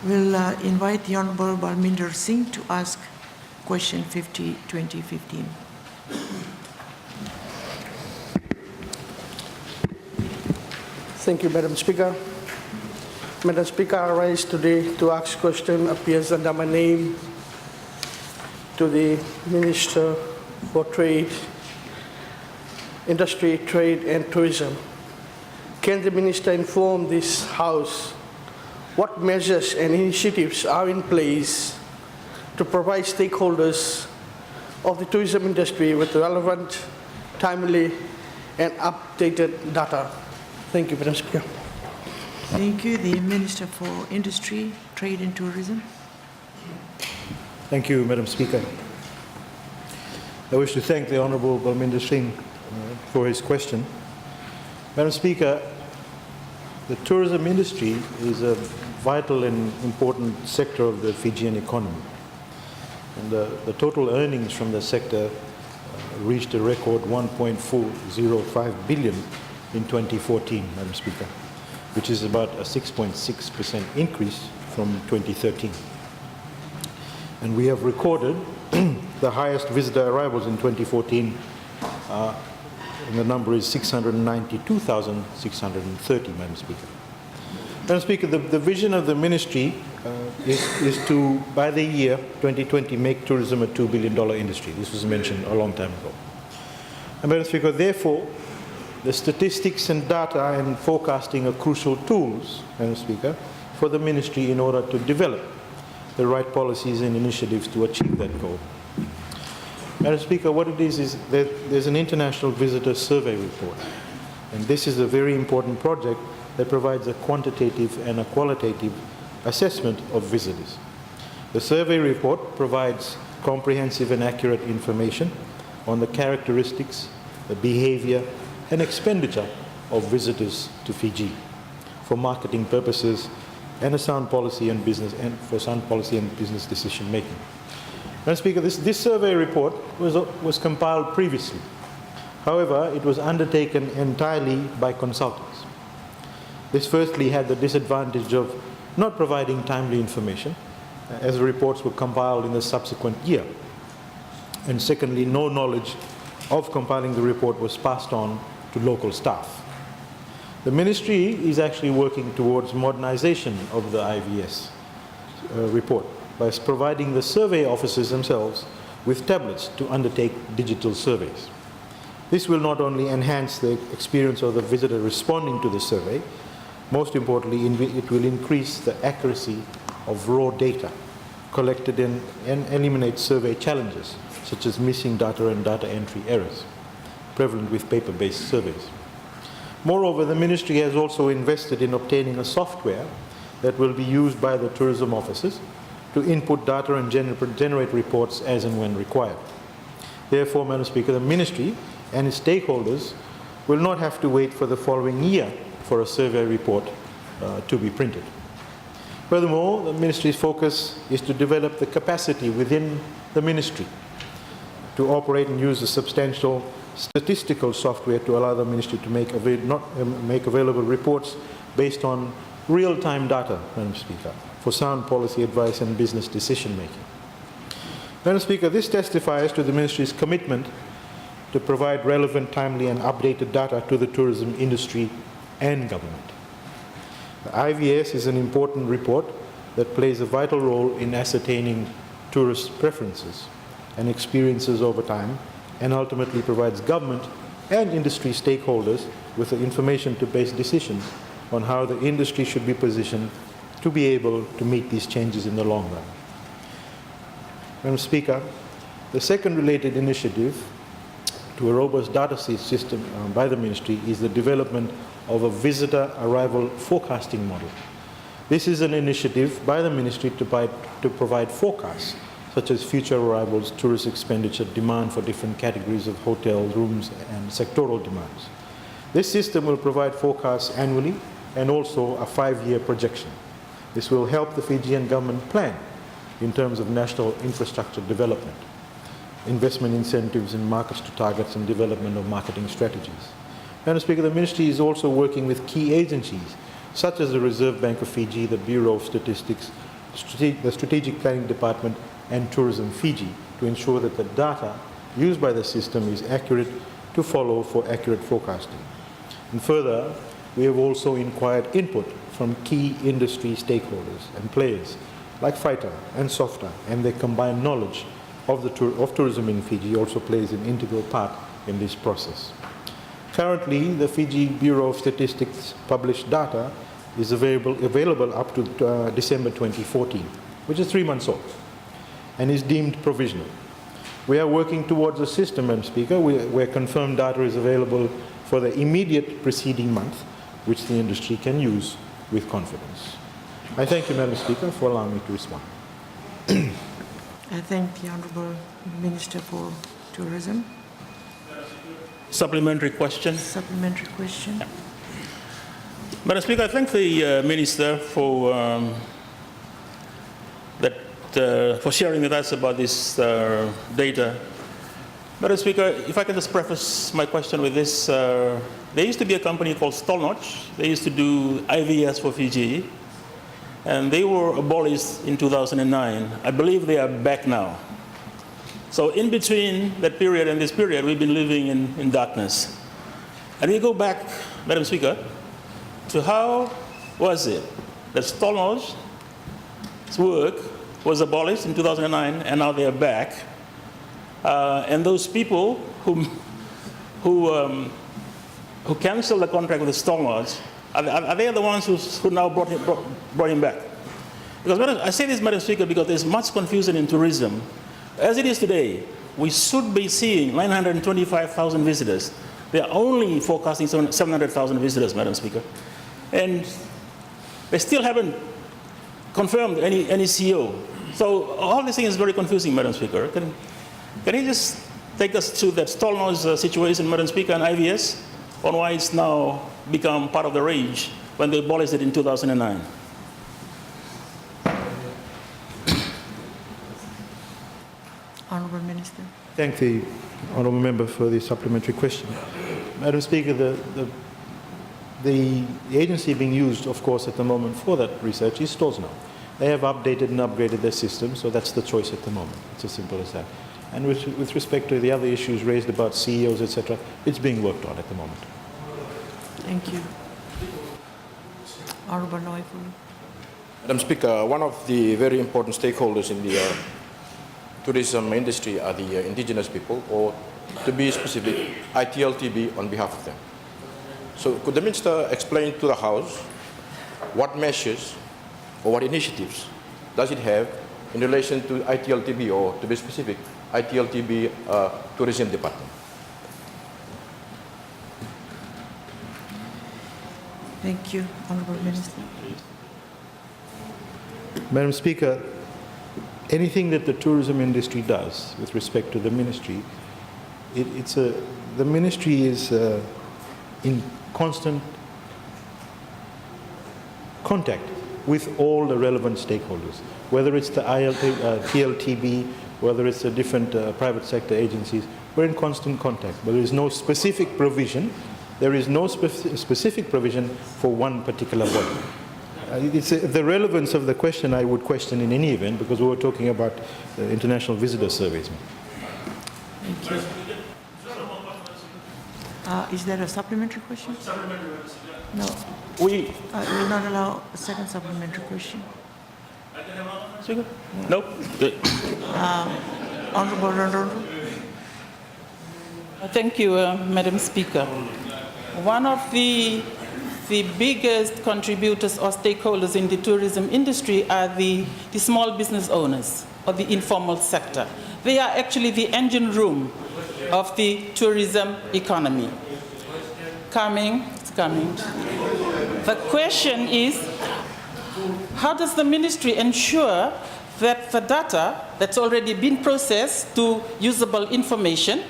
We'll invite the Honorable Balminder Singh to ask question 50-2015. Thank you, Madam Speaker. Madam Speaker, I rise today to ask question appears under my name to the Minister for Trade, Industry, Trade and Tourism. Can the Minister inform this House what measures and initiatives are in place to provide stakeholders of the tourism industry with relevant, timely and updated data? Thank you, Madam Speaker. Thank you. The Minister for Industry, Trade and Tourism. Thank you, Madam Speaker. I wish to thank the Honourable Balminder Singh for his question. Madam Speaker, the tourism industry is a vital and important sector of the Fijian economy. And the total earnings from the sector reached a record 1.405 billion in 2014, Madam Speaker, which is about a 6.6% increase from 2013. And we have recorded the highest visitor arrivals in 2014, and the number is 692,630, Madam Speaker. Madam Speaker, the vision of the ministry is to, by the year 2020, make tourism a $2 billion industry. This was mentioned a long time ago. And Madam Speaker, therefore, the statistics and data and forecasting are crucial tools, Madam Speaker, for the ministry in order to develop the right policies and initiatives to achieve that goal. Madam Speaker, what it is that there's an international visitor survey report, and this is a very important project that provides a quantitative and a qualitative assessment of visitors. The survey report provides comprehensive and accurate information on the characteristics, the behavior, and expenditure of visitors to Fiji for marketing purposes and a sound policy and business decision making. Madam Speaker, this survey report was compiled previously. However, it was undertaken entirely by consultants. This firstly had the disadvantage of not providing timely information, as the reports were compiled in the subsequent year. And secondly, no knowledge of compiling the report was passed on to local staff. The ministry is actually working towards modernization of the IVS report by providing the survey officers themselves with tablets to undertake digital surveys. This will not only enhance the experience of the visitor responding to the survey, most importantly, it will increase the accuracy of raw data collected and eliminate survey challenges, such as missing data and data entry errors, prevalent with paper-based surveys. Moreover, the ministry has also invested in obtaining a software that will be used by the tourism officers to input data and generate reports as and when required. Therefore, Madam Speaker, the ministry and its stakeholders will not have to wait for the following year for a survey report to be printed. Furthermore, the ministry's focus is to develop the capacity within the ministry to operate and use a substantial statistical software to allow the ministry to make available reports based on real-time data, Madam Speaker, for sound policy advice and business decision-making. Madam Speaker, this testifies to the ministry's commitment to provide relevant, timely and updated data to the tourism industry and government. The IVS is an important report that plays a vital role in ascertaining tourist preferences and experiences over time, and ultimately provides government and industry stakeholders with the information to base decisions on how the industry should be positioned to be able to meet these changes in the long run. Madam Speaker, the second related initiative to a robust data system by the ministry is the development of a visitor arrival forecasting model. This is an initiative by the ministry to provide forecasts such as future arrivals, tourist expenditure, demand for different categories of hotels, rooms, and sectoral demands. This system will provide forecasts annually and also a 5-year projection. This will help the Fijian government plan in terms of national infrastructure development, investment incentives in markets to targets, and development of marketing strategies. Madam Speaker, the ministry is also working with key agencies such as the Reserve Bank of Fiji, the Bureau of Statistics, the Strategic Planning Department, and Tourism Fiji to ensure that the data used by the system is accurate to follow for accurate forecasting. And further, we have also inquired input from key industry stakeholders and players like FITA and SOFTA, and their combined knowledge of tourism in Fiji also plays an integral part in this process. Currently, the Fiji Bureau of Statistics published data is available up to December 2014, which is 3 months old, and is deemed provisional. We are working towards a system, Madam Speaker, where confirmed data is available for the immediate preceding month, which the industry can use with confidence. I thank you, Madam Speaker, for allowing me to respond. I thank the Honourable Minister for Tourism. Supplementary question. Supplementary question. Madam Speaker, I thank the Minister for for sharing with us about this data. Madam Speaker, if I can just preface my question with this. There used to be a company called Stolnoch. They used to do IVS for Fiji, and they were abolished in 2009. I believe they are back now. So in between that period and this period, we've been living in darkness. And we go back, Madam Speaker, to how was it that Stolnoch's work was abolished in 2009, and now they are back. And those people who canceled the contract with the Stolnoch, are they the ones who now brought him back? Because I say this, Madam Speaker, because there's much confusion in tourism. As it is today, we should be seeing 925,000 visitors. They are only forecasting 700,000 visitors, Madam Speaker. And they still haven't confirmed any CEO. So all this thing is very confusing, Madam Speaker. Can you just take us to that Stolnoch situation, Madam Speaker, and IVS, on why it's now become part of the rage when they abolished it in 2009? Honourable Minister. Thank the Honourable Member for the supplementary question. Madam Speaker, the agency being used, of course, at the moment for that research is Stolnoch. They have updated and upgraded their system, so that's the choice at the moment. It's as simple as that. And with respect to the other issues raised about CEOs, etc., it's being worked on at the moment. Thank you. Honourable Noifulu. Madam Speaker, one of the very important stakeholders in the tourism industry are the indigenous people, or to be specific, ITLTB on behalf of them. So could the Minister explain to the House what measures or what initiatives does it have in relation to ITLTB, or to be specific, ITLTB Tourism Department? Thank you, Honourable Minister. Madam Speaker, anything that the tourism industry does with respect to the ministry, the ministry is in constant contact with all the relevant stakeholders, whether it's the TLTB, whether it's the different private sector agencies. We're in constant contact, but there is no specific provision. There is no specific provision for one particular body. The relevance of the question I would question in any event, because we were talking about international visitor surveys. Thank you. Is there a supplementary question? No. We will not allow a second supplementary question. Speaker? No? Good. Honourable Ronrondo. Thank you, Madam Speaker. One of the biggest contributors or stakeholders in the tourism industry are the small business owners or the informal sector. They are actually the engine room of the tourism economy. It's coming. The question is, how does the ministry ensure that the data that's already been processed to usable information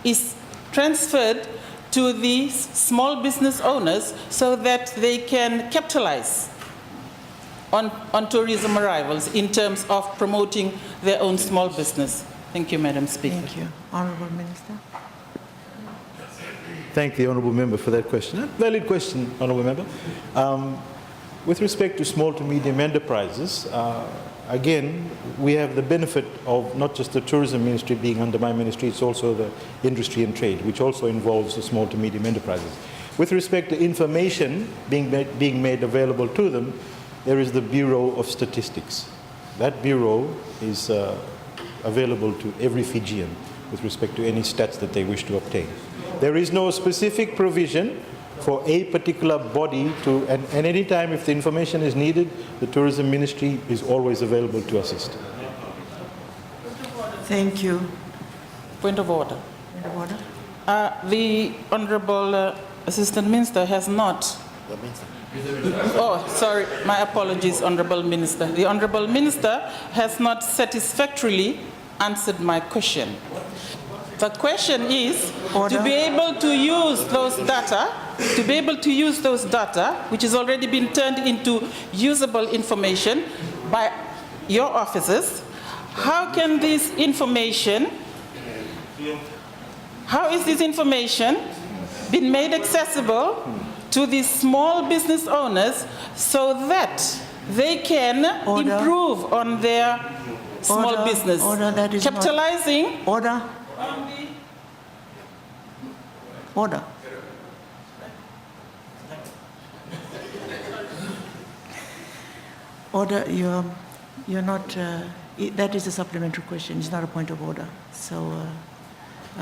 is transferred to the small business owners so that they can capitalize on tourism arrivals in terms of promoting their own small business? Thank you, Madam Speaker. Thank you. Honourable Minister. Thank the Honourable Member for that question. Valid question, Honourable Member. With respect to small to medium enterprises, again, we have the benefit of not just the tourism ministry being under my ministry, it's also the industry and trade, which also involves the small to medium enterprises. With respect to information being made available to them, there is the Bureau of Statistics. That bureau is available to every Fijian with respect to any stats that they wish to obtain. There is no specific provision for a particular body to, and any time if the information is needed, the Tourism Ministry is always available to assist. Thank you. Point of order. Point of order. The Honorable Assistant Minister has not. Oh, sorry, my apologies, Honorable Minister. The Honorable Minister has not satisfactorily answered my question. The question is Order. to be able to use those data, which has already been turned into usable information by your officers. How is this information been made accessible to these small business owners so that they can Order. improve on their small Order. business? Order, that is not- capitalizing Order. on the Order. Order, you're not, that is a supplementary question, it's not a point of order. So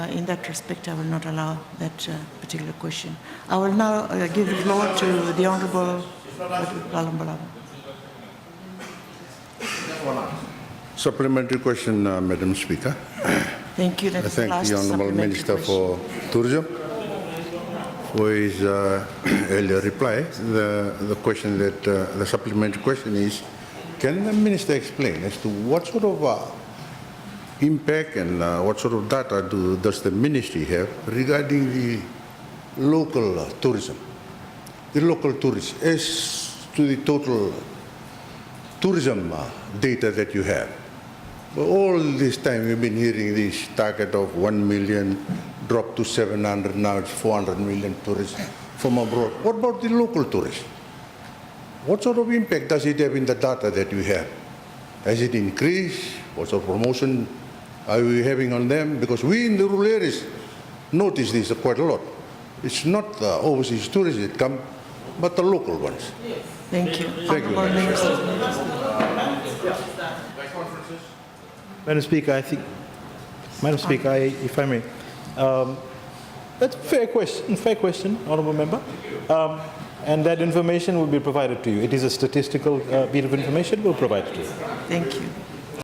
in that respect, I will not allow that particular question. I will now give the floor to the Honorable Lalambalama. Supplementary question, Madam Speaker. Thank you. I That's the thank last the Honourable supplementary Minister question. for Tourism for his earlier reply. The question that, the supplementary question is, can the Minister explain as to what sort of impact and what sort of data does the Ministry have regarding the local tourism? The local tourists, as to the total tourism data that you have. But all this time we've been hearing this target of 1 million, dropped to 700, now it's 400 million tourists from abroad. What about the local tourists? What sort of impact does it have in the data that you have? Has it increased? What sort of promotion are we having on them? Because we in the rural areas notice this quite a lot. It's not the overseas tourists that come, but the local ones. Thank you. Thank you, Honourable Madam Minister. Madam Speaker, I think, Madam Speaker, if I may, that's a fair question, Honourable Member. And that information will be provided to you. It is a statistical bit of information, we'll provide it to you. Thank you.